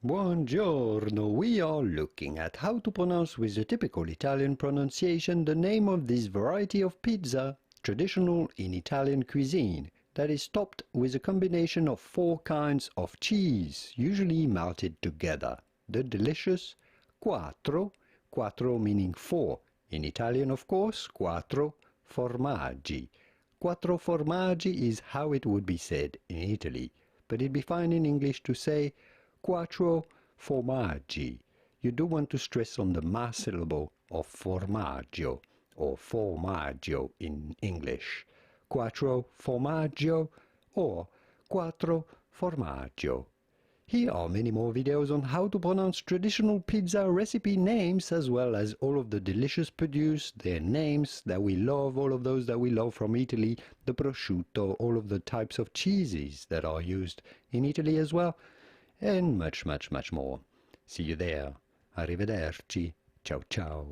Buongiorno! We are looking at how to pronounce with the typical Italian pronunciation the name of this variety of pizza, traditional in Italian cuisine, that is topped with a combination of 4 kinds of cheese, usually melted together. The delicious quattro, quattro meaning 4, in Italian of course, quattro formaggi. Quattro formaggi is how it would be said in Italy, but it'd be fine in English to say Quattro Formaggi. You do want to stress on the ma syllable of formaggio or formaggio in English. Quattro Formaggio or Quattro Formaggio. Here are many more videos on how to pronounce traditional pizza recipe names, as well as all of the delicious produce, their names that we love, all of those that we love from Italy, the prosciutto, all of the types of cheeses that are used in Italy as well, and much more. See you there. Arrivederci. Ciao ciao.